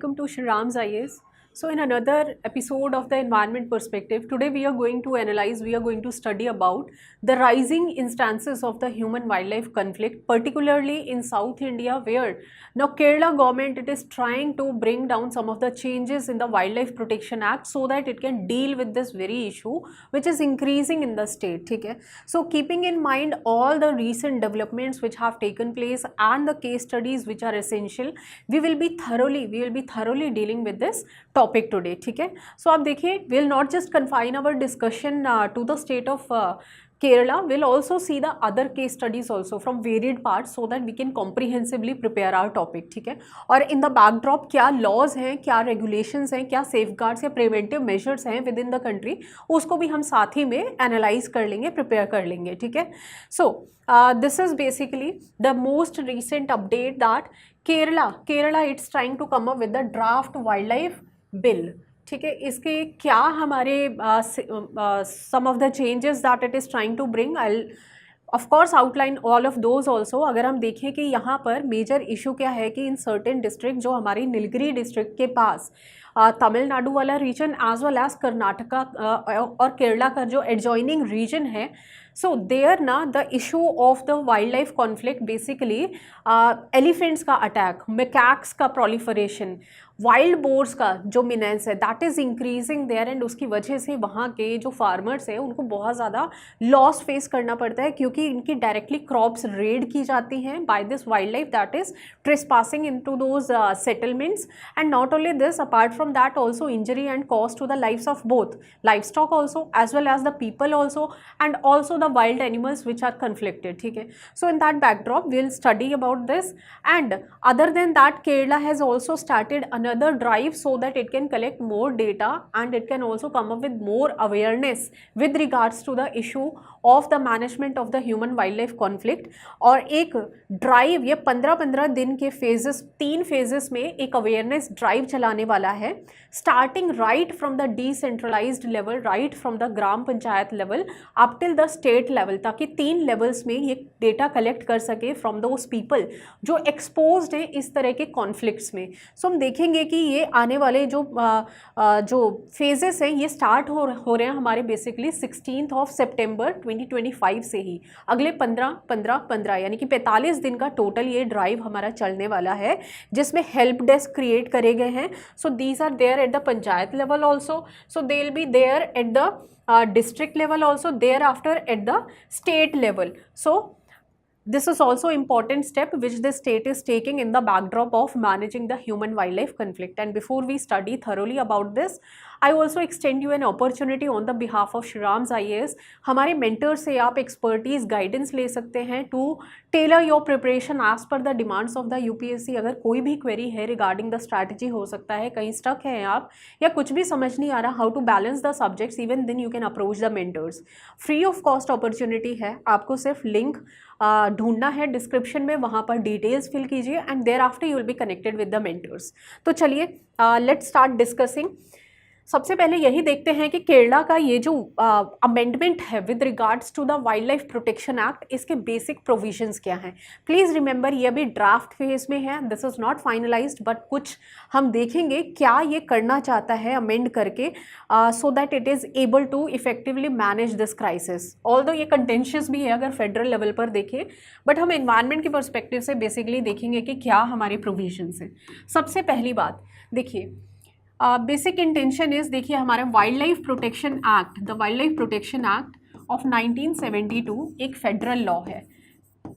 welcome to Shri Ram's IAS. So in another episode of the environment perspective, today we are going to analyze, we are going to study about the rising instances of the human-wildlife conflict, particularly in South India, where now Kerala government it is trying to bring down some of the changes in the Wildlife Protection Act so that it can deal with this very issue which is increasing in the state. Okay? So keeping in mind all the recent developments which have taken place and the case studies which are essential, we will be thoroughly dealing with this topic today. ठीक है. So आप देखिए, will not just confine our discussion to the state of Kerala, will also see the other case studies also from varied parts so that we can comprehensively prepare our topic. ठीक है. और in the backdrop क्या laws हैं, क्या regulations हैं, क्या safeguards या preventive measures हैं within the country, उसको भी हम साथ ही में analyze कर लेंगे, prepare कर लेंगे. ठीक है. So this is basically the most recent update that Kerala it's trying to come up with the draft wildlife bill. ठीक है. इसके क्या हमारे some of the changes that it is trying to bring, I of course outline all of those also. अगर हम देखें कि यहाँ पर मेजर इशू क्या है कि इन सर्टेन डिस्ट्रिक्ट जो हमारी नीलगिरी डिस्ट्रिक्ट के पास तमिलनाडु वाला region as well as Karnataka और केरला का जो एडजॉइनिंग रीजन है, सो देयर ना the issue of the wild life conflict basically elephants का अटैक, मैकैक्स का प्रोलिफरेशन, वाइल्ड बोर्स का जो मिनेंस है that is increasing there, and उसकी वजह से वहाँ के जो फार्मर्स हैं उनको बहुत ज़्यादा लॉस फेस करना पड़ता है क्योंकि इनकी डायरेक्टली क्रॉप्स रेड की जाती हैं by this wild life that is trespassing into those settlements. And not only this, apart from that also injury and cost to the lives of both life stock also as well as the people also and also the wild animals which are conflicted. ठीक है. So in that backdrop we will study about this, and other than that Kerala has also started another drive so that it can collect more data and it can also come up with more awareness with regards to the issue of the management of the human wildlife conflict. और एक drive ये 15-15 दिन के phases, 3 phases में एक awareness drive चलाने वाला है, starting right from the decentralised level, right from the gram panchayat level up till the state level, ताकि 3 लेवल्स में ये डेटा कलेक्ट कर सके फ्रॉम दोज पीपल जो एक्सपोज्ड हैं इस तरह के कॉन्फ्लिक्ट्स में. सो हम देखेंगे कि ये आने वाले जो फेजेस हैं ये स्टार्ट हो रहे हैं हमारे बेसिकली 16 सितंबर 2025 से ही. अगले 15 यानी कि 45 दिन का टोटल ये ड्राइव हमारा चलने वाला है, जिसमें हेल्प डेस्क क्रिएट करे गए हैं. So these are there at the panchayat level also, so they will be there at the district level also, thereafter at the state level. So this is also important step which the state is taking in the backdrop of managing the human wildlife conflict. And before we study thoroughly about this, I also extend you an opportunity on the behalf of Shri Ram's IAS. हमारे mentor से आप expertise guidance ले सकते हैं to tailor your preparation as per the demands of the UPSC. अगर कोई भी query है रिगार्डिंग द स्ट्रैटेजी, हो सकता है कहीं स्टक हैं आप या कुछ भी समझ नहीं आ रहा how to balance the subjects, even then you can approach the mentors. Free of cost opportunity है, आपको सिर्फ लिंक ढूंढना है डिस्क्रिप्शन में, वहाँ पर डिटेल्स फिल कीजिए and thereafter you will be connected with the mentors. तो चलिए लेट्स स्टार्ट डिस्कसिंग. सबसे पहले यही देखते हैं कि केरला का ये जो अमेंडमेंट है with regards to the wild life protection act, इसके बेसिक प्रोविजंस क्या हैं. प्लीज़ रिमेंबर ये अभी ड्राफ्ट फेज में है, this is not finalised, but कुछ हम देखेंगे क्या ये करना चाहता है अमेंड करके so that it is able to effectively manage this crisis. Although ये कंटेंशियस भी है अगर फेडरल लेवल पर देखें, बट हम एनवायरनमेंट के पर्सपेक्टिव से बेसिकली देखेंगे कि क्या हमारे प्रोविजंस हैं. सबसे पहली बात देखिए, बेसिक इंटेंशन इज, देखिए हमारा wild life protection act, the wild life protection act of 1972 एक फेडरल लॉ है.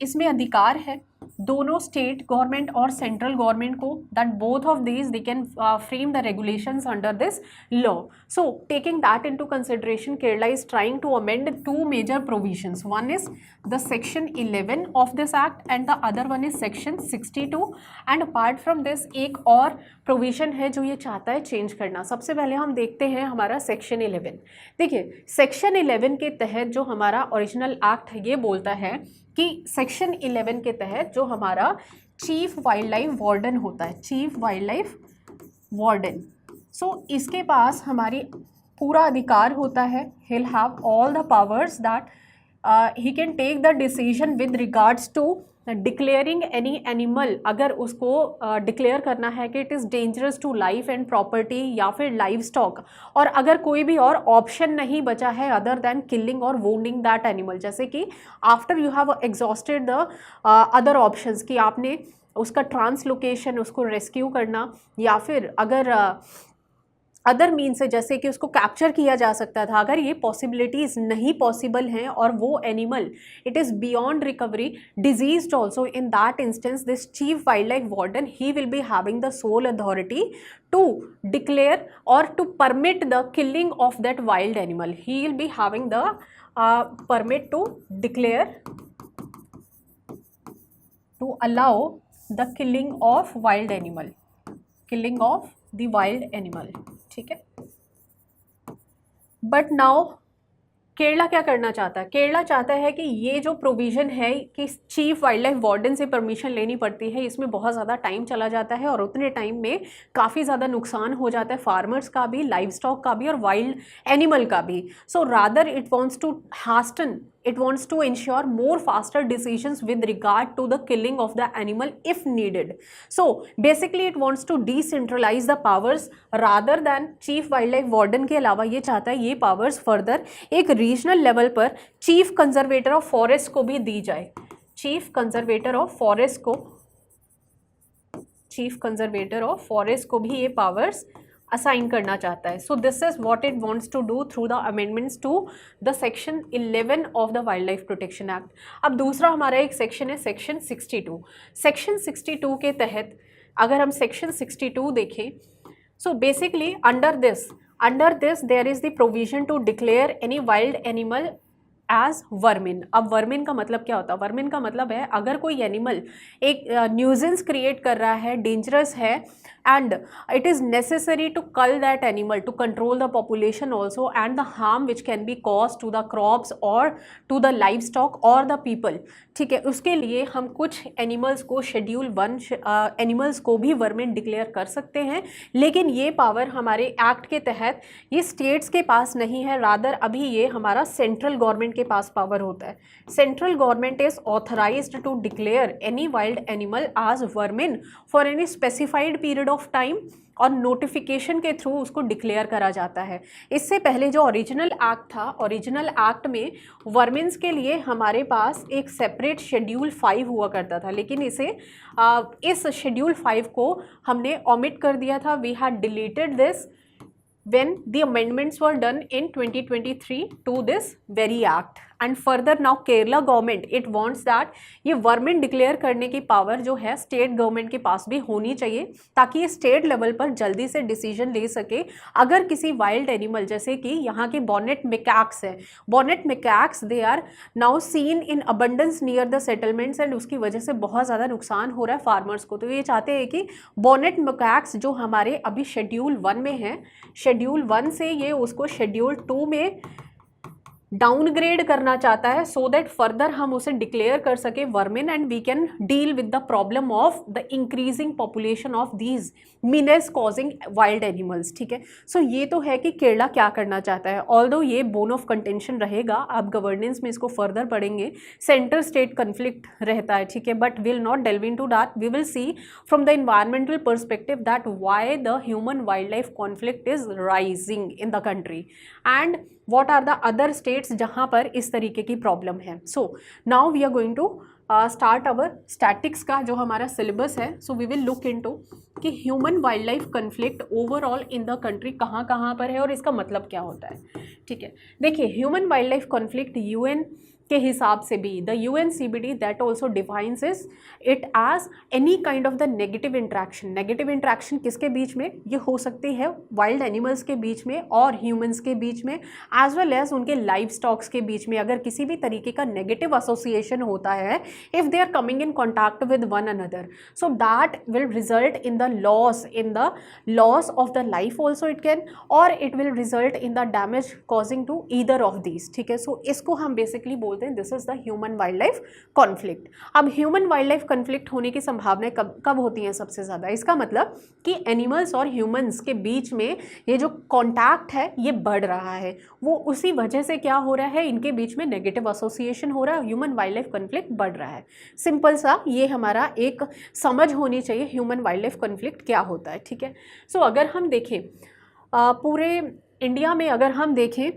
इसमें अधिकार है दोनों स्टेट गवर्नमेंट और सेंट्रल गवर्नमेंट को that both of these they can frame the regulations under this law. So taking that into consideration, Kerala is trying to amend 2 major provisions. One is the section 11 of this act and the other one is section 62, and apart from this एक और provision है जो ये चाहता है change करना. सबसे पहले हम देखते हैं हमारा सेक्शन 11. देखिए सेक्शन 11 के तहत जो हमारा ओरिजिनल एक्ट है ये बोलता है कि सेक्शन 11 के तहत जो हमारा चीफ वाइल्ड लाइफ वार्डन होता है, चीफ वाइल्ड लाइफ वार्डन, सो इसके पास हमारी पूरा अधिकार होता है, he'll have all the powers that he can take the decision with regards to declaring any animal, अगर उसको डिक्लेयर करना है कि it is dangerous to life and property या फिर लाइव स्टॉक, और अगर कोई भी और ऑप्शन नहीं बचा है अदर देन किलिंग और वुंडिंग दैट एनिमल, जैसे कि after you have exhausted the other options कि आपने उसका ट्रांसलोकेशन, उसको रेस्क्यू करना, या फिर अगर अदर मीन से जैसे कि उसको कैप्चर किया जा सकता था, अगर ये पॉसिबिलिटीज़ नहीं पॉसिबल हैं और वो animal it is beyond recovery, diseased also, in that instance this chief wild life warden he will be having the sole authority to declare और to permit the killing of that wild animal. He will be having the permit to declare, to allow the killing of wild animal, killing of the wild animal. ठीक है. But now Kerala क्या करना चाहता है? केरला चाहता है कि ये जो प्रोविज़न है कि चीफ वाइल्ड लाइफ वार्डन से परमिशन लेनी पड़ती है, इसमें बहुत ज़्यादा टाइम चला जाता है और उतने टाइम में काफ़ी ज़्यादा नुकसान हो जाता है फार्मर्स का भी, लाइव स्टॉक का भी और वाइल्ड एनिमल का भी. So rather it wants to hasten, it wants to ensure more faster decisions with regard to the killing of the animal if needed. So basically it wants to decentralize the powers rather than chief wildlife warden के अलावा ये चाहता है ये powers further एक regional level पर chief conservator of forest को भी दी जाए. chief conservator of forest को भी ये powers असाइन करना चाहता है. So this is what it wants to do through the amendments to the section 11 of the wild life protection act. अब दूसरा हमारा एक सेक्शन है सेक्शन 62. सेक्शन 62 के तहत अगर हम सेक्शन 62 देखें, so basically under this there is the provision to declare any wild animal as vermin. अब वर्मिन का मतलब क्या होता है? वर्मिन का मतलब है अगर कोई एनिमल एक न्यूजेंस क्रिएट कर रहा है, डेंजरस है, and it is necessary to cull that animal to control the population also and the harm which can be caused to the crops or to the livestock or the people. ठीक है, उसके लिए हम कुछ animals को schedule 1 animals को भी vermin declare कर सकते हैं, लेकिन ये पावर हमारे एक्ट के तहत ये स्टेट्स के पास नहीं है, रादर अभी ये हमारा सेंट्रल गवर्नमेंट के पास पावर होता है. Central government is authorised to declare any wild animal as vermin for any specified period of time और नोटिफिकेशन के थ्रू उसको डिक्लेयर करा जाता है. इससे पहले जो ओरिजिनल एक्ट था, ओरिजिनल एक्ट में वर्मिन्स के लिए हमारे पास एक सेपरेट शेड्यूल 5 हुआ करता था, लेकिन इस शेड्यूल 5 को हमने ओमिट कर दिया था. We had deleted this when the amendments were done in 2023 to this very act. And further now Kerala government it wants that ये वर्मिन डिक्लेयर करने की पावर जो है स्टेट गवर्नमेंट के पास भी होनी चाहिए, ताकि ये स्टेट लेवल पर जल्दी से डिसीजन ले सके अगर किसी वाइल्ड एनिमल, जैसे कि यहाँ के बॉनेट मैकाक्स है, bonnet macaques they are now seen in abundance near the settlements and उसकी वजह से बहुत ज़्यादा नुकसान हो रहा है फार्मर्स को. तो ये चाहते हैं कि बॉनेट मैकाक्स जो हमारे अभी शेड्यूल 1 में है, शेड्यूल 1 से ये उसको शेड्यूल 2 में डाउनग्रेड करना चाहता है, सो दैट फर्दर हम उसे डिक्लेयर कर सके vermin and we can deal with the problem of the increasing population of these menace causing wild animals. ठीक है, सो ये तो है कि केरला क्या करना चाहता है. ऑल्दो ये बोन ऑफ कंटेंशन रहेगा, आप गवर्नेंस में इसको फर्दर पढ़ेंगे, सेंटर स्टेट कन्फ्लिक्ट रहता है. ठीक है, but will not delve in to that. We will see from the environmental perspective that why the human wild life conflict is rising in the country and what are the other states जहाँ पर इस तरीके की problem है. So now we are going to start our statics का जो हमारा syllabus है. So we will look into कि human wild life conflict overall in the country कहाँ कहाँ पर है और इसका मतलब क्या होता है. ठीक है, देखिए human wild life conflict UN के हिसाब से भी the UNCBD that also defines it as any kind of the negative interaction. Negative interaction किसके बीच में? ये हो सकती है वाइल्ड एनिमल्स के बीच में और ह्यूमंस के बीच में, एज वेल एज उनके लाइव स्टॉक्स के बीच में. अगर किसी भी तरीके का नेगेटिव एसोसिएशन होता है if they are coming in contact with one another. So that will result in the loss of the life also it can, or it will result in the damage causing to either of these, ठीक है. So इसको हम basically बोलते हैं this is the human wild life conflict. अब human wild life conflict होने की संभावनाएं कब होती हैं सबसे ज़्यादा? इसका मतलब कि एनिमल्स और ह्यूमंस के बीच में ये जो कॉन्टैक्ट है ये बढ़ रहा है, वो उसी वजह से क्या हो रहा है, इनके बीच में नेगेटिव एसोसिएशन हो रहा है, ह्यूमन वाइल्ड लाइफ कॉन्फ्लिक्ट बढ़ रहा है. सिंपल सा ये हमारा एक समझ होनी चाहिए ह्यूमन वाइल्ड लाइफ कॉन्फ्लिक्ट क्या होता है, ठीक है. सो अगर हम देखें पूरे इंडिया में, अगर हम देखें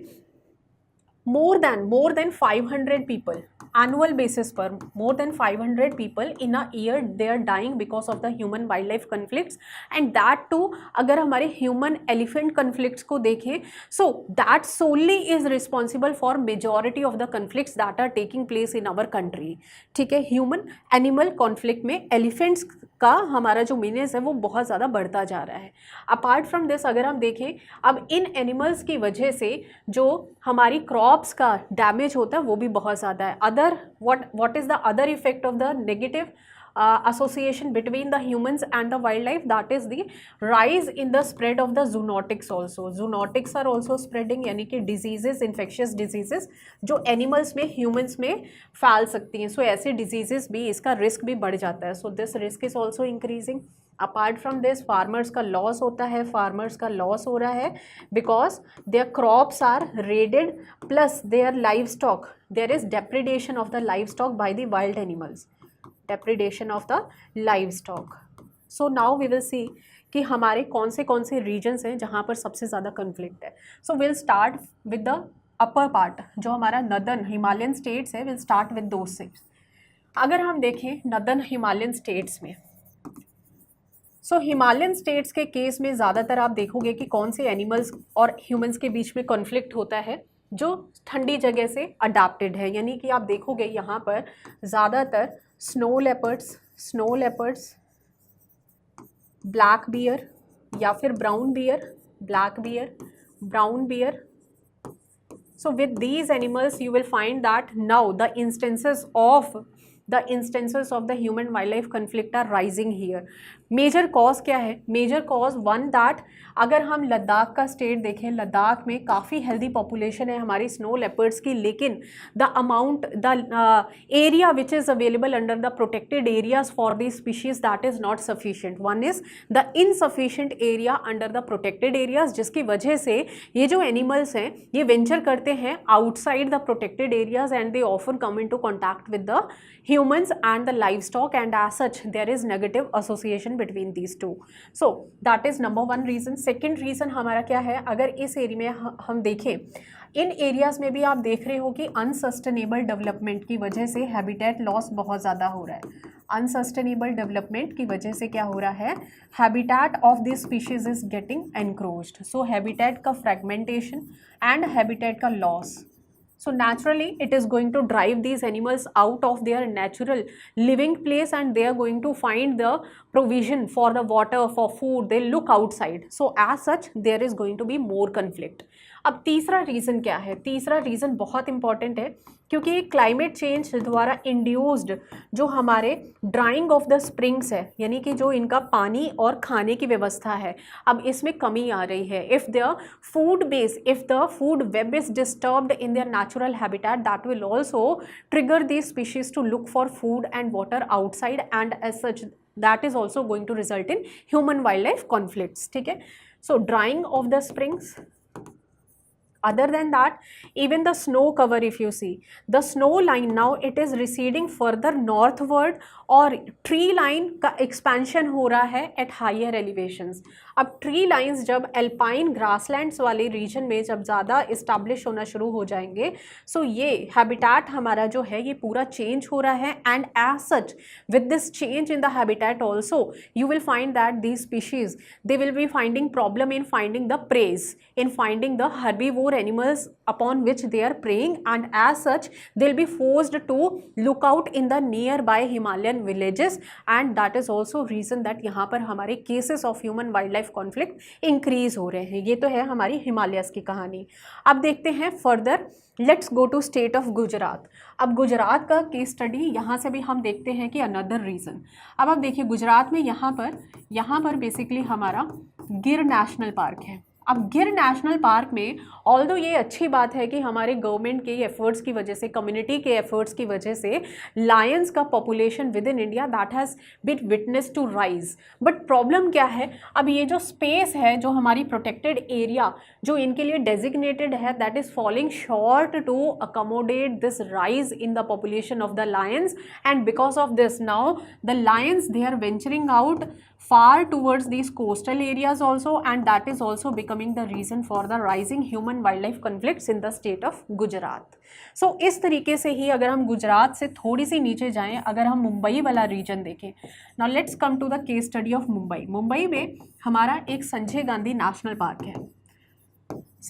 more than 500 people annual basis पर, more than 500 people in a year they are dying because of the human wildlife conflicts, and that too अगर हमारे human elephant conflicts को देखें, so that solely is responsible for majority of the conflicts that are taking place in our country, ठीक है. human animal conflict में elephants का हमारा जो मीनेस है वो बहुत ज़्यादा बढ़ता जा रहा है. अपार्ट फ्रॉम दिस अगर हम देखें, अब इन एनिमल्स की वजह से जो हमारी क्रॉप्स का डैमेज होता है वो भी बहुत ज़्यादा है. Other what is the other effect of the negative association between the humans and the wildlife, that is the rise in the spread of the zoonotics also. Zoonotics are also spreading, यानी कि diseases, infectious diseases जो animals में humans में फैल सकती हैं. So ऐसे diseases भी, इसका रिस्क भी बढ़ जाता है. So this risk is also increasing. Apart from this farmers का लॉस होता है, फार्मर्स का लॉस हो रहा है because their crops are raided, plus their live stock, there is depredation of the live stock by the wild animals, depredation of the live stock. So now we will see कि हमारे कौन से regions हैं जहाँ पर सबसे ज़्यादा conflict है. So will start with the upper part, जो हमारा नदर्न हिमालयन स्टेट्स है, will start with those states. अगर हम देखें नदर्न हिमालयन स्टेट्स में, सो हिमालयन स्टेट्स के केस में ज़्यादातर आप देखोगे कि कौन से एनिमल्स और ह्यूमंस के बीच में कॉन्फ्लिक्ट होता है, जो ठंडी जगह से अडाप्टेड है. यानी कि आप देखोगे यहाँ पर ज़्यादातर स्नो लेपर्ड्स, ब्लैक बियर या फिर brown bear, brown bear. So with these animals you will find that now the instances of the human wildlife conflict are rising here. Major cause क्या है? मेजर कॉज वन दैट अगर हम लद्दाख का state देखें, लद्दाख में काफ़ी हेल्दी पॉपुलेशन है हमारी स्नो लेपर्ड्स की, लेकिन the area which is available under the protected areas for the species that is not sufficient. One is the insufficient area under the protected areas, जिसकी वजह से ये जो एनिमल्स हैं ये वेंचर करते हैं outside the protected areas and they often come in to contact with the humans and the livestock, and as such there is negative association between these two. So that is number one reason. Second reason हमारा क्या है? अगर इस area में हम देखें, इन areas में भी आप देख रहे हो कि अनसस्टेनेबल डेवलपमेंट की वजह से हैबिटेट लॉस बहुत ज़्यादा हो रहा है. अनसस्टेनेबल डेवलपमेंट की वजह से क्या हो रहा है? Habitat of this species is getting encroached. So habitat का फ्रेगमेंटेशन एंड हैबिटेट का loss. So naturally it is going to drive these animals out of their natural living place, and they are going to find the provision for the water, for food, they look outside. So as such there is going to be more conflict. अब तीसरा reason क्या है? तीसरा reason बहुत important है, क्योंकि climate change द्वारा induced जो हमारे ड्राइंग ऑफ द स्प्रिंग्स है, यानी कि जो इनका पानी और खाने की व्यवस्था है, अब इसमें कमी आ रही है. If the food web is disturbed in their natural habitat, that will also trigger these species to look for food and water outside, and as such that is also going to result in human wild life conflicts. ठीक है. So drying of the springs. Other than that, even the snow cover, if you see the snow line now it is receding further northward, और tree line का expansion हो रहा है at higher elevations. अब tree lines जब alpine grasslands वाले reason में जब ज़्यादा इस्टेब्लिश होना शुरू हो जाएंगे, सो ये हैबिटेट हमारा जो है ये पूरा चेंज हो रहा है, and as such with this change in the habitat also you will find that these species they will be finding problem in finding the preys, in finding the herbivore animals upon which they are preying, and as such they'll be forced to look out in the nearby Himalayan villages, and that is also reason that यहाँ पर हमारे cases of human wildlife conflict increase हो रहे हैं। ये तो है हमारी हिमालयस की कहानी। अब देखते हैं further, let's go to state of Gujarat. अब गुजरात का केस स्टडी यहाँ से भी हम देखते हैं कि अनदर रीज़न। अब आप देखिए गुजरात में यहाँ पर बेसिकली हमारा गिर नेशनल पार्क है। अब गिर नेशनल पार्क में ऑल्दो ये अच्छी बात है कि हमारे गवर्नमेंट के एफर्ट्स की वजह से, कम्युनिटी के एफर्ट्स की वजह से लायंस का population within India that has been witness to rise. But problem क्या है, अब ये जो स्पेस है, जो हमारी प्रोटेक्टेड एरिया जो इनके लिए डेजिग्नेटेड है, that is falling short to accommodate this rise in the population of the lions, and because of this now the lions they are venturing out far towards these coastal areas also, and that is also becoming the reason for the rising human wildlife conflicts in the state of Gujarat. So इस तरीके से ही अगर हम गुजरात से थोड़ी सी नीचे जाएं, अगर हम मुंबई वाला रीजन देखें, now let's come to the case study of Mumbai. Mumbai में हमारा एक संजय गांधी नेशनल पार्क है,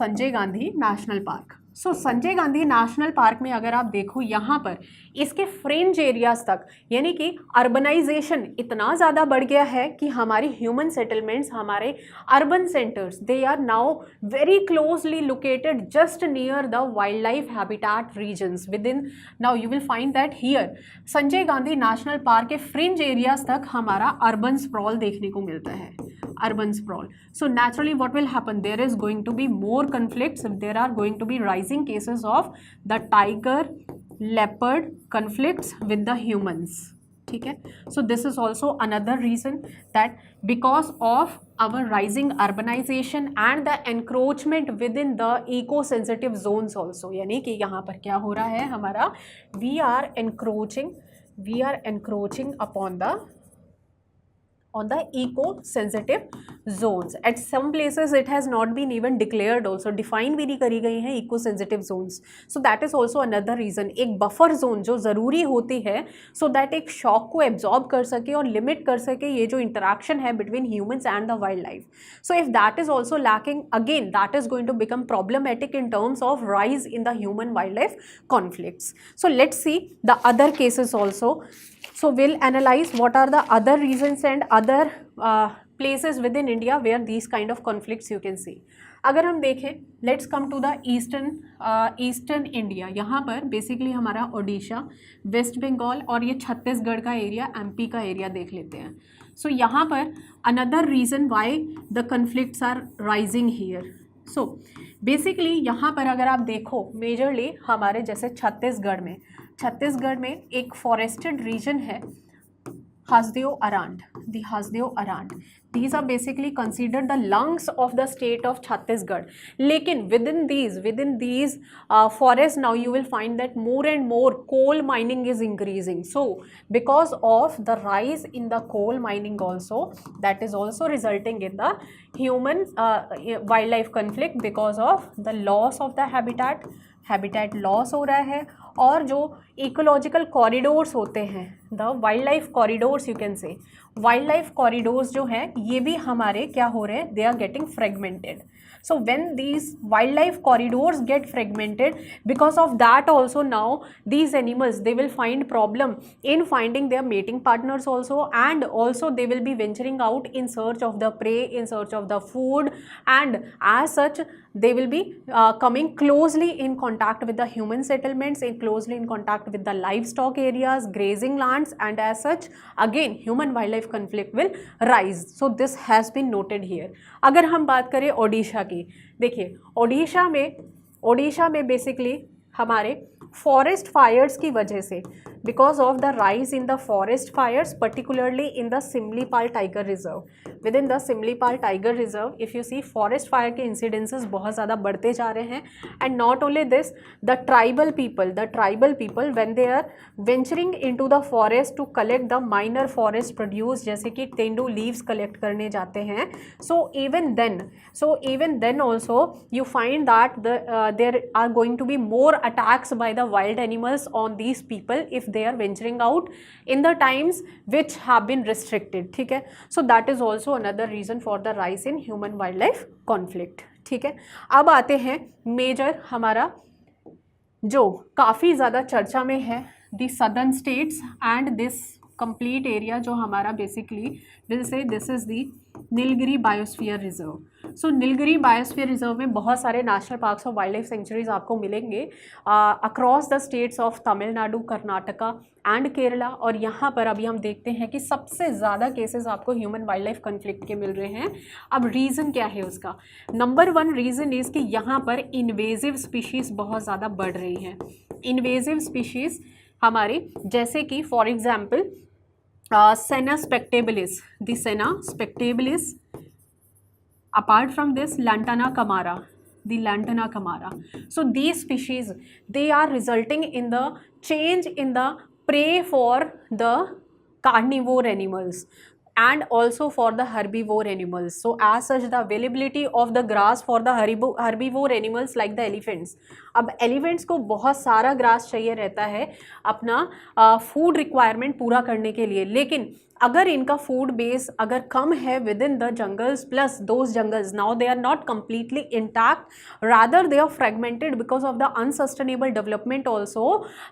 संजय गांधी नेशनल पार्क। सो संजय गांधी नेशनल पार्क में अगर आप देखो यहाँ पर इसके फ्रिंज एरियाज तक, यानी कि अर्बनाइजेशन इतना ज़्यादा बढ़ गया है कि हमारी ह्यूमन सेटलमेंट्स, हमारे urban centres, they are now very closely located just near the wild life habitat regions within. Now you will find that here Sanjay Gandhi national park के फ्रिंज एरियाज तक हमारा अर्बन स्प्रॉल देखने को मिलता है, urban sprawl. So naturally what will happen, there is going to be more conflicts, there are going to be rising cases of the tiger leopard conflicts with the humans, ठीक है। So this is also another reason that because of our rising urbanization and the encroachment within the eco sensitive zones also, यानी कि यहाँ पर क्या हो रहा है हमारा, we are encroaching upon the eco-sensitive zones. At some places it has not been even declared also, define भी नहीं करी गई हैं eco-sensitive zones. So that is also another reason. एक buffer zone जो ज़रूरी होती है so that एक shock को absorb कर सके और limit कर सके ये जो interaction है between humans and the wildlife. So if that is also lacking, again that is going to become problematic in terms of rise in the human-wildlife conflicts. So let's see the other cases also. So we'll analyze what are the other reasons and other places within India where these kind of conflicts you can see. अगर हम देखें, let's come to the eastern India. यहाँ पर basically हमारा Odisha, waste Bengal और ये छत्तीसगढ़ का area, MP का एरिया देख लेते हैं। सो यहाँ पर another reason why the conflicts are rising here. So basically यहाँ पर अगर आप देखो मेजरली हमारे जैसे छत्तीसगढ़ में एक फॉरेस्टेड रीजन है, हसदेव अरांड, दी Hasdeo अरांड। These are basically considered the lungs of the state of Chhattisgarh. लेकिन within these forests now you will find that more and more coal mining is increasing. So because of the rise in the coal mining also, that is also resulting in the human wildlife conflict because of the loss of the habitat loss हो रहा है, और जो ecological corridors होते हैं, the wild life corridors you can say, wild life corridors जो हैं ये भी हमारे क्या हो रहे हैं, they are getting fragmented. So when these wildlife corridors get fragmented, because of that also now these animals, they will find problem in finding their mating partners also, and also they will be venturing out in search of the prey, in search of the food, and as such they will be coming closely in contact with the human settlements, closely in contact with the livestock areas, grazing lands, and as such again human wildlife conflict will rise. So this has been noted here. अगर हम बात करें ओडिशा की, देखिए ओडिशा में basically हमारे forest fires की वजह से, because of the rise in the forest fires particularly in the Similipal tiger reserve, within the Similipal tiger reserve if you see forest fire के इंसिडेंसेस बहुत ज़्यादा बढ़ते जा रहे हैं। And not only this, the tribal people when they are venturing into the forest to collect the minor forest produce, जैसे कि tendu leaves collect करने जाते हैं, so even then also you find that there are going to be more attacks by the wild animals on these people if they are venturing out in the times which have been restricted, ठीक है। So that is also another reason for the rise in human wild life conflict. ठीक है, अब आते हैं major हमारा जो काफ़ी ज़्यादा चर्चा में है, the southern states and this complete area जो हमारा basically will say this is the Nilgiri biosphere reserve. So Nilgiri biosphere reserve में बहुत सारे नेशनल पार्क्स और वाइल्ड लाइफ सेंचुरीज आपको मिलेंगे across the states of Tamil Nadu, Karnataka and Kerala. और यहाँ पर अभी हम देखते हैं कि सबसे ज़्यादा केसेस आपको ह्यूमन वाइल्ड लाइफ कन्फ्लिक्ट के मिल रहे हैं। अब रीज़न क्या है उसका? नंबर 1 रीज़न इज़ कि यहाँ पर इन्वेजिव स्पीशीज़ बहुत ज़्यादा बढ़ रही हैं। इन्वेजिव स्पीशीज़ हमारे जैसे कि for example Senna spectabilis, the Senna spectabilis. Apart from this, Lantana camara, the Lantana camara. So these species, they are resulting in the change in the prey for the carnivore animals and also for the herbivore animals. So as such, the availability of the grass for the herbivore animals like the elephants. अब elephants को बहुत सारा grass चाहिए रहता है अपना food requirement पूरा करने के लिए, लेकिन अगर इनका फूड बेस अगर कम है within the jungles, plus those jungles now they are not completely intact, rather they are fragmented because of the unsustainable development also,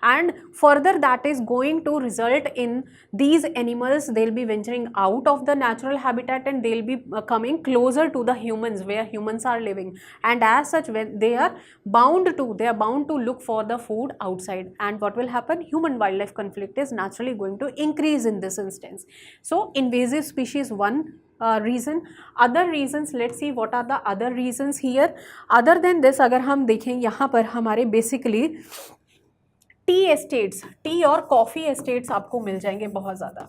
and further that is going to result in these animals, they'll be venturing out of the natural habitat and they'll be coming closer to the humans where humans are living, and as such when they are bound to look for the food outside, and what will happen? Human wildlife conflict is naturally going to increase in this instance. So invasive species one reason. Other reasons, let's see what are the other reasons here. Other than this, अगर हम देखें यहाँ पर हमारे basically T estates, T और coffee estates आपको मिल जाएंगे बहुत ज़्यादा।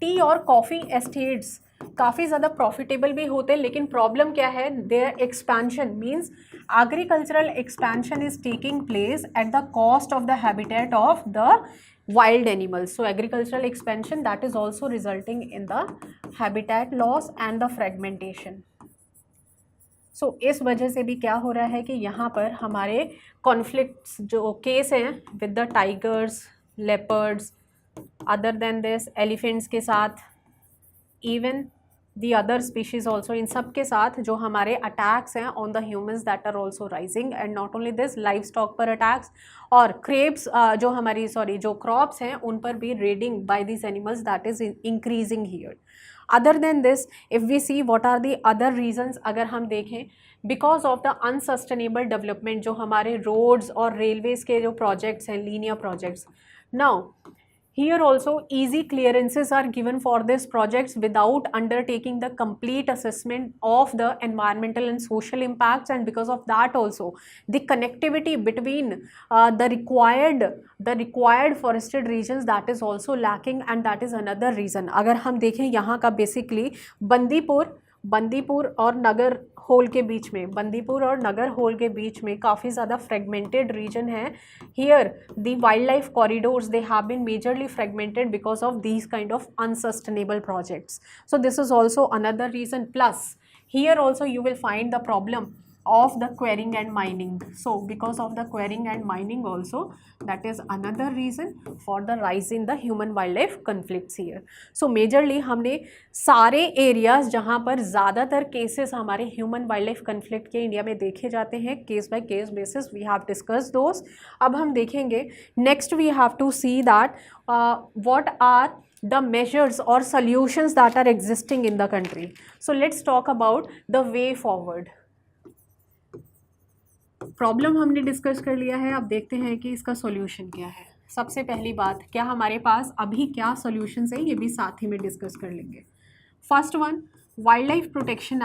टी और कॉफ़ी एस्टेट्स काफ़ी ज़्यादा प्रॉफिटेबल भी होते हैं, लेकिन प्रॉब्लम क्या है? Their expansion means agricultural expansion is taking place at the cost of the habitat of the wild animals. So agricultural expansion that is also resulting in the habitat loss and the fragmentation. So इस वजह से भी क्या हो रहा है कि यहाँ पर हमारे कॉन्फ्लिक्ट्स जो केस हैं with the tigers, leopards, other than this elephants के साथ, even the other species also, इन सब के साथ जो हमारे अटैक्स हैं on the humans that are also rising, and not only this live stock पर अटैक्स, और क्रेप्स जो हमारी जो क्रॉप्स हैं उन पर भी raiding by this animals that is increasing here. Other than this if we see what are the other reasons, अगर हम देखें because of the unsustainable development, जो हमारे रोड्स और रेलवेज़ के जो प्रोजेक्ट्स हैं, linear projects, now here also easy clearances are given for these projects without undertaking the complete assessment of the environmental and social impacts, and because of that also the connectivity between the required forested regions, that is also lacking, and that is another reason. अगर हम देखें यहाँ का basically Bandipur और नगर whole के बीच में, बंदीपुर और नगर whole के बीच में काफ़ी ज़्यादा फ्रेगमेंटेड रीजन है। Here the wild life corridors they have been majorly fragmented because of these kind of unsustainable projects. So this is also another reason. Plus here also you will find the problem of the quarrying and mining. So because of the quarrying and mining also, that is another reason for the rise in the human wildlife conflicts here. So majorly हमने सारे areas जहाँ पर ज़्यादातर cases हमारे human wildlife conflict के India में देखे जाते हैं, case by case basis we have discussed those. अब हम देखेंगे next we have to see that what are the measures or solutions that are existing in the country. So let's talk about the way forward. Problem हमने discuss कर लिया है, अब देखते हैं कि इसका सॉल्यूशन क्या है। सबसे पहली बात, क्या हमारे पास अभी क्या सॉल्यूशंस हैं, ये भी साथ ही में डिस्कस कर लेंगे। First one, wild life protection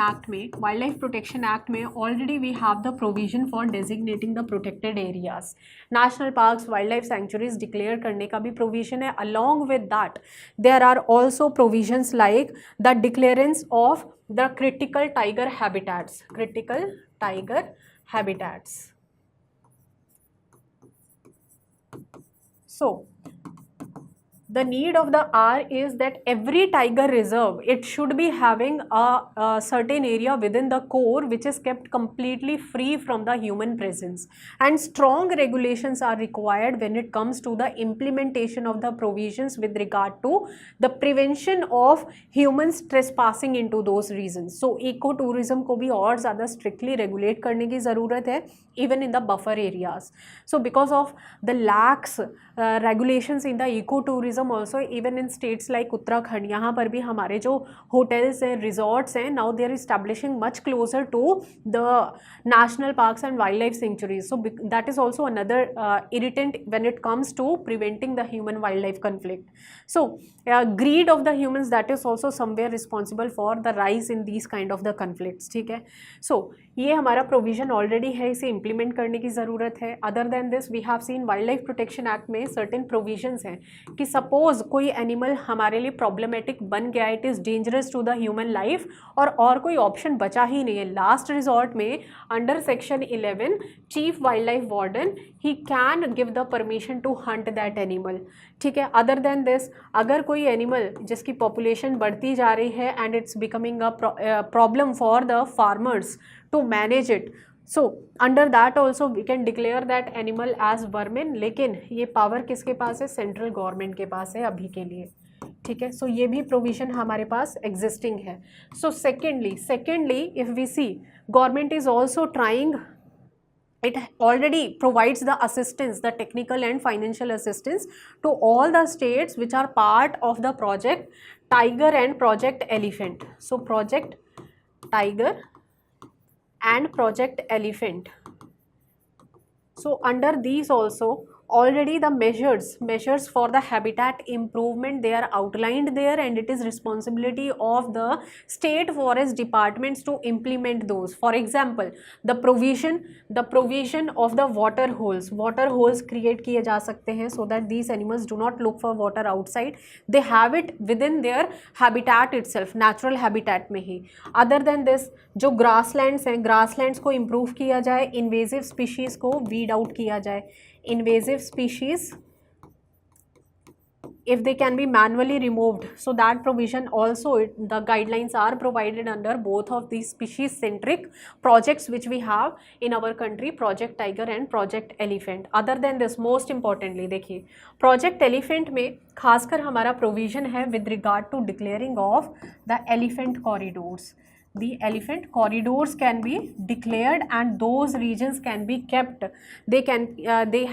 act में already we have the provision for designating the protected areas. National parks, wild life sanctuaries declare करने का भी प्रोविजन है। Along with that there are also provisions like the declarations of the critical tiger habitats. So the need of the hour is that every tiger reserve, it should be having a certain area within the core which is kept completely free from the human presence, and strong regulations are required when it comes to the implementation of the provisions with regard to the prevention of humans trespassing into those regions. So eco tourism को भी और ज़्यादा strictly regulate करने की ज़रूरत है, even in the buffer areas. So because of the lax regulations in the ecotourism also, even in states like Uttarakhand, यहाँ पर भी हमारे जो hotels हैं, resorts हैं, now they are establishing much closer to the national parks and wildlife sanctuaries. So that is also another irritant when it comes to preventing the human wildlife conflict. So greed of the humans, that is also somewhere responsible for the rise in these kind of the conflicts. ठीक है, so ये हमारा provision already है, इसे implement करने की ज़रूरत है. Other than this we have seen wild life protection act में सर्टेन प्रोविजंस हैं कि सपोज कोई एनिमल हमारे लिए प्रॉब्लमेटिक बन गया, it is dangerous to the human life, और कोई ऑप्शन बचा ही नहीं है, लास्ट रिजॉर्ट में under section 11 chief wild life warden ही can give the permission to hunt that animal. ठीक है, अदर देन दिस अगर कोई एनिमल जिसकी पॉपुलेशन बढ़ती जा रही है and it's becoming a problem for the farmers to manage it, so under that also we can declare that animal as vermin. लेकिन ये पावर किसके पास है? सेंट्रल गवर्नमेंट के पास है अभी के लिए. ठीक है, सो ये भी प्रोविजन हमारे पास एग्जिस्टिंग है. So secondly if we see, government is also trying, it already provides the assistance, the technical and financial assistance to all the states which are part of the project Tiger and Project Elephant. So Project Tiger and Project Elephant. So under these also already the measures for the habitat improvement, they are outlined there, and it is responsibility of the state forest departments to implement those. For example, the provision of the water holes create किए जा सकते हैं so that these animals do not look for water outside, they have it within their habitat itself, natural habitat में ही. Other than this, जो grasslands हैं, grasslands को improve किया जाए, invasive species को weed out किया जाए. Invasive species, if they can be manually removed, so that provision also, the guidelines are provided under both of these species centric projects which we have in our country, Project Tiger and Project Elephant. Other than this, most importantly देखिए, Project Elephant में खासकर हमारा provision है with regard to declaring of the elephant corridors. The elephant corridors can be declared and those regions can be kept. They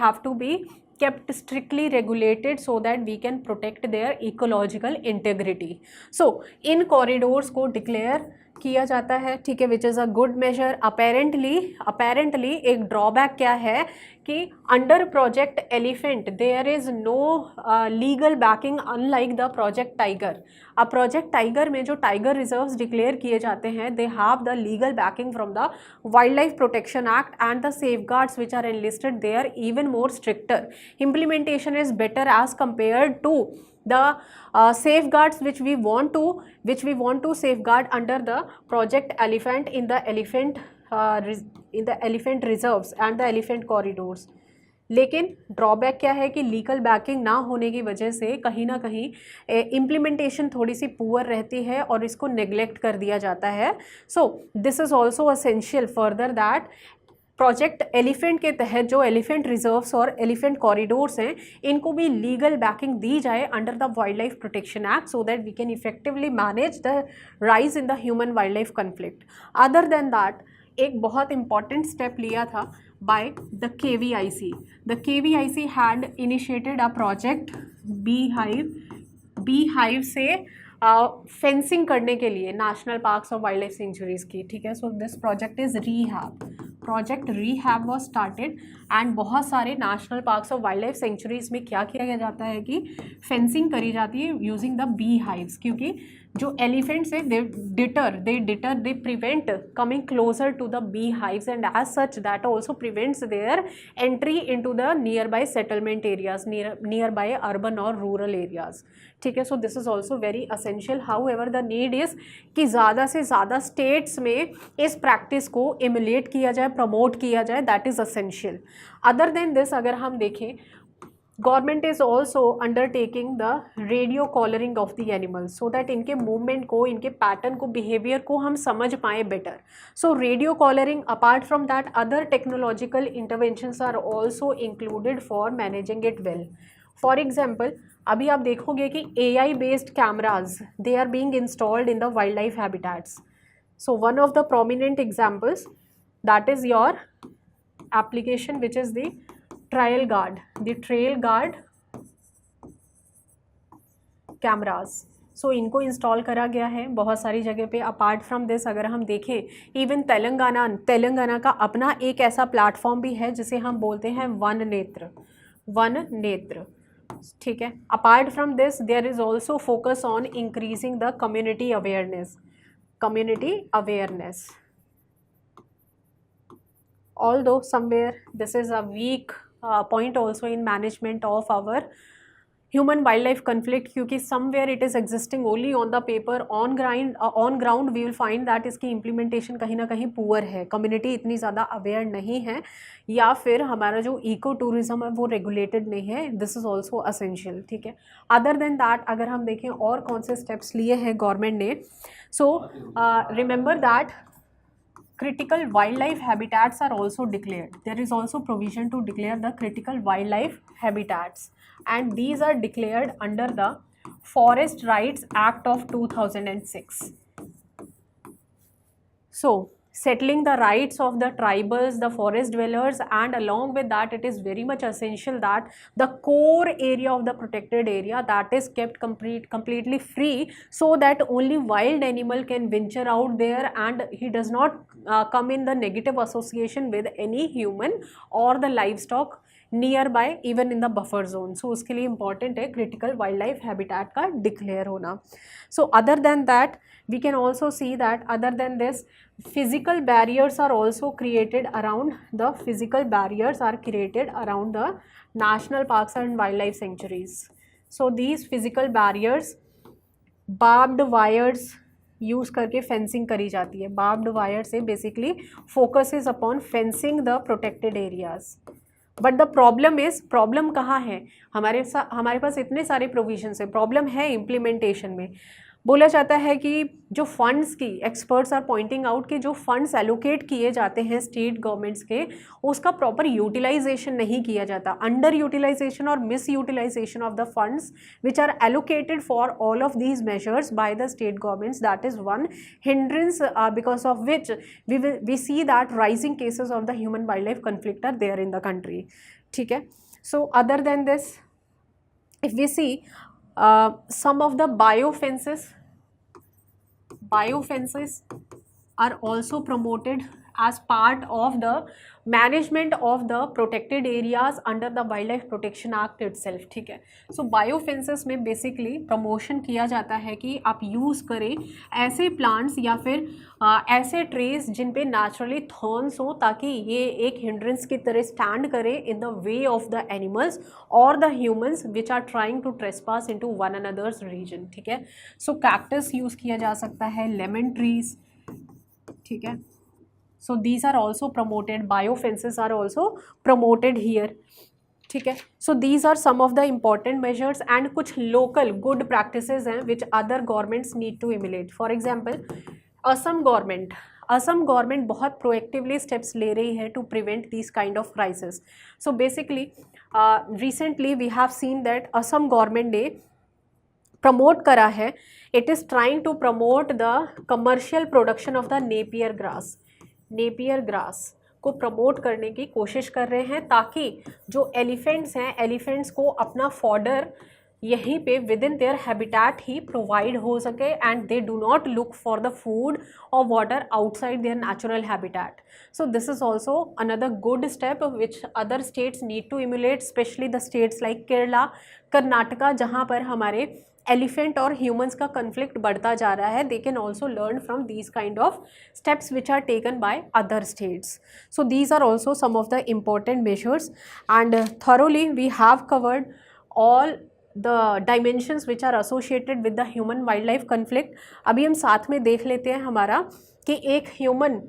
have to be kept strictly regulated so that we can protect their ecological integrity. So in corridors को declare किया जाता है. ठीक है, which is a good measure. Apparently एक drawback क्या है कि under project elephant there is no legal backing unlike the project tiger. अब प्रोजेक्ट टाइगर में जो टाइगर रिजर्व्स डिक्लेयर किए जाते हैं, they have the legal backing from the wild life protection act and the safeguards which are enlisted they are even more stricter. Implementation is better as compared to the safeguards which we want to safeguard under the Project Elephant in the elephant reserves and the elephant corridors. लेकिन drawback क्या है कि legal backing ना होने की वजह से कहीं ना कहीं इम्प्लीमेंटेशन थोड़ी सी पुअर रहती है और इसको नेग्लेक्ट कर दिया जाता है. So this is also essential further that project elephant के तहत जो एलिफेंट रिजर्व्स और एलिफेंट कॉरिडोर्स हैं, इनको भी लीगल बैकिंग दी जाए under the wild life protection act so that we can effectively manage the rise in the human wild life conflict. Other than that एक बहुत इंपॉर्टेंट स्टेप लिया था by the KVIC. The KVIC had initiated a project Beehive से fencing करने के लिए national parks और wild life centuries की. ठीक है, so this project is project rehab was started and बहुत सारे नेशनल पार्क्स और वाइल्ड लाइफ सेंचुरीज़ में क्या किया जाता है कि फेंसिंग करी जाती है यूजिंग द बी हाइव्स, क्योंकि जो एलिफेंट्स है they prevent coming closer to the bee hives and as such that also prevents their entry into the near by settlement areas, near by urban और rural areas. ठीक है, so this is also very essential. However the need is कि ज़्यादा से ज़्यादा states में इस practice को इमुलेट किया जाए, प्रमोट किया जाए, that is essential. Other than this अगर हम देखें government is also undertaking the radio collaring of the animals so that इनके मूवमेंट को, इनके पैटर्न को, बिहेवियर को हम समझ पाएँ better. So radio collaring, apart from that other technological interventions are also included for managing it well. For example, अभी आप देखोगे कि AI based cameras they are being installed in the wild life habitats. So one of the prominent examples that is your application which is the trail guard cameras. सो इनको install करा गया है बहुत सारी जगह पे. अपार्ट फ्रॉम दिस अगर हम देखें, इवन तेलंगाना का अपना एक ऐसा प्लेटफॉर्म भी है जिसे हम बोलते हैं वन नेत्र. ठीक है. Apart from this there is also focus on increasing the community awareness. Although somewhere this is a weak point also in management of our human wildlife conflict, क्योंकि somewhere it is existing only on the paper. on ground we will find that इसकी implementation कहीं ना कहीं poor है, community इतनी ज़्यादा aware नहीं है, या फिर हमारा जो eco tourism है वो regulated नहीं है. this is also essential. ठीक है. other than that अगर हम देखें और कौन से steps लिए हैं गवर्नमेंट ने, so remember that critical wildlife habitats are also declared. There is also provision to declare the critical wildlife habitats, and these are declared under the Forest Rights Act of 2006. So settling the rights of the tribals, the forest dwellers, and along with that it is very much essential that the core area of the protected area that is kept completely free, so that only wild animal can venture out there and he does not come in the negative association with any human or the livestock nearby, even in the buffer zone. So उसके लिए important है critical wildlife habitat का declare होना. So other than that we can also see that other than this physical barriers are also created around the national parks and wildlife sanctuaries. So these physical barriers, barbed wires use करके fencing करी जाती है. Barbed wire से basically focus is upon fencing the protected areas. But the problem कहाँ है? हमारे पास इतने सारे प्रोविजंस है, प्रॉब्लम है इम्प्लीमेंटेशन में. बोला जाता है कि जो फंड्स की, एक्सपर्ट्स आर पॉइंटिंग आउट कि जो फंड्स एलोकेट किए जाते हैं स्टेट गवर्नमेंट्स के, उसका प्रॉपर यूटिलाइजेशन नहीं किया जाता. अंडर यूटिलाइजेशन और misutilisation of the funds which are allocated for all of these measures by the state governments, that is one hindrance because of which we see that rising cases of the human wild life conflict are there in the country. ठीक है. So other than this if we see some of the biofences are also promoted as part of the management of the protected areas under the Wildlife Protection Act itself. ठीक है. So biofences में basically promotion किया जाता है कि आप use करें ऐसे plants या फिर ऐसे trees जिन पे naturally thorns हो, ताकि ये एक hindrance की तरह stand करें in the way of the animals or the humans which are trying to trespass into one another's region. ठीक है. So cactus यूज़ किया जा सकता है, lemon trees. ठीक है. So these are also promoted, biofences are also promoted here. ठीक है. So these are some of the important measures and कुछ local good practices हैं which other governments need to emulate. For example, Assam government बहुत proactively steps ले रही है to prevent these kind of crisis. So basically recently we have seen that Assam government ने promote करा है, it is trying to promote the commercial production of the Napier grass को promote करने की कोशिश कर रहे हैं, ताकि जो एलिफेंट्स हैं, एलिफेंट्स को अपना फॉडर यहीं पे विद इन देयर हैबिटेट ही प्रोवाइड हो सके and they do not look for the food और water outside their natural habitat. So this is also another good step which other states need to emulate, specially the states like Kerala, Karnataka, जहाँ पर हमारे elephant और humans का conflict बढ़ता जा रहा है. They can also learn from these kind of steps which are taken by other states. So these are also some of the important measures and thoroughly we have covered all the dimensions which are associated with the human wildlife conflict. अभी हम साथ में देख लेते हैं हमारा कि एक ह्यूमन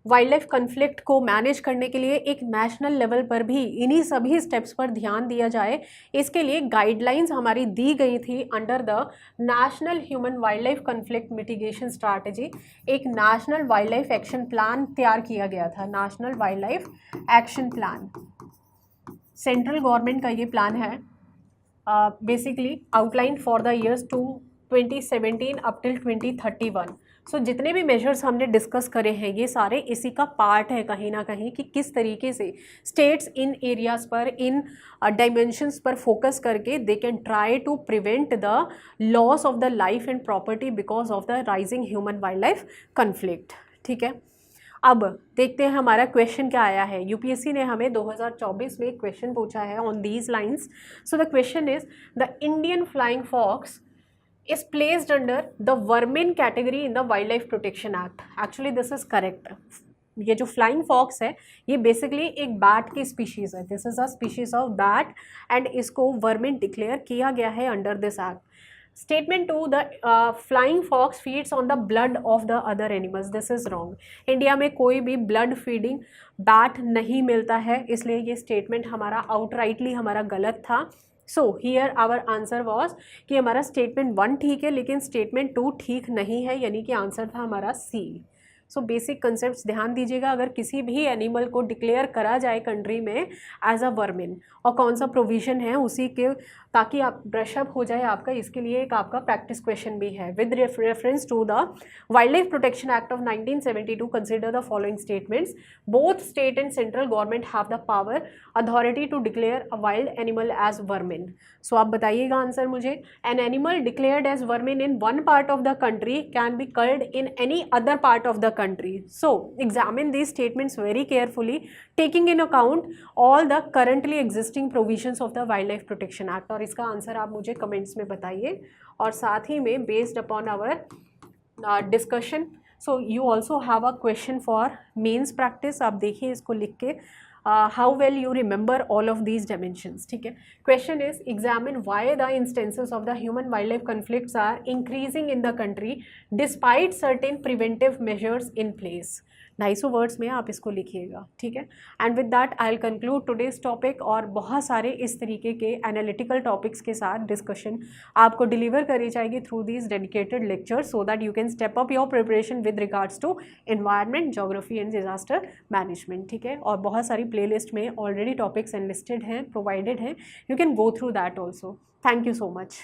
वाइल्ड लाइफ कन्फ्लिक्ट को मैनेज करने के लिए एक नेशनल लेवल पर भी इन्हीं सभी स्टेप्स पर ध्यान दिया जाए, इसके लिए गाइडलाइंस हमारी दी गई थी under the national human wild life conflict mitigation strategy. एक national wild life action plan तैयार किया गया था, national wild life action plan. Central government का ये प्लान है, basically outline for the years to 2017 up till 2031। सो जितने भी मेजर्स हमने डिस्कस करे हैं ये सारे इसी का पार्ट है कहीं ना कहीं, कि किस तरीके से स्टेट्स इन एरियाज़ पर, इन डायमेंशंस पर फोकस करके they can try to prevent the loss of the life and property because of the rising human wild life conflict. ठीक है, अब देखते हैं हमारा क्वेश्चन क्या आया है। यूपीएससी ने हमें 2024 में एक क्वेश्चन पूछा है on these lines. So the question is, the Indian flying fox is placed under the vermin category in the Wildlife Protection Act. Actually this is correct. ये जो फ्लाइंग फॉक्स है ये बेसिकली एक बैट की species है, this is a species of bat and इसको vermin declare किया गया है under this act. Statement 2, the flying fox feeds on the blood of the other animals, this is wrong. India में कोई भी ब्लड फीडिंग बैट नहीं मिलता है, इसलिए ये स्टेटमेंट हमारा आउटराइटली हमारा गलत था। So here our answer was कि हमारा स्टेटमेंट 1 ठीक है लेकिन स्टेटमेंट 2 ठीक नहीं है, यानी कि आंसर था हमारा सी। सो बेसिक कंसेप्ट ध्यान दीजिएगा, अगर किसी भी एनिमल को डिक्लेयर करा जाए कंट्री में एज अ वर्मिन और कौन सा प्रोविजन है उसी के, ताकि आप ब्रशअप हो जाए आपका, इसके लिए एक आपका प्रैक्टिस क्वेश्चन भी है। With reference to the wild life protection act of 1972 consider the following statements, both state and central government have the power authority to declare a wild animal as vermin. So आप बताइएगा answer मुझे। An animal declared as vermin in one part of the country can be culled in any other part of the country. So examine these statements very carefully, taking in account all the currently existing provisions of the Wildlife Protection Act। और इसका answer आप मुझे comments में बताइए, और साथ ही में based upon our discussion, so you also have a question for mains practice. आप देखिए इसको लिख के, how well you remember all of these dimensions. ठीक है, question is, examine why the instances of the human wild life conflicts are increasing in the country despite certain preventive measures in place. 250 words में आप इसको लिखिएगा। ठीक है, and with that I will conclude today's topic, और बहुत सारे इस तरीके के एनालिटिकल टॉपिक्स के साथ डिस्कशन आपको डिलीवर करी जाएगी through these dedicated lectures, so that you can step up your preparation with regards to environment, geography and disaster management. ठीक है, और बहुत सारी प्लेलिस्ट में ऑलरेडी टॉपिक्स एनलिस्टेड हैं, प्रोवाइडेड हैं, you can go through that also. Thank you so much.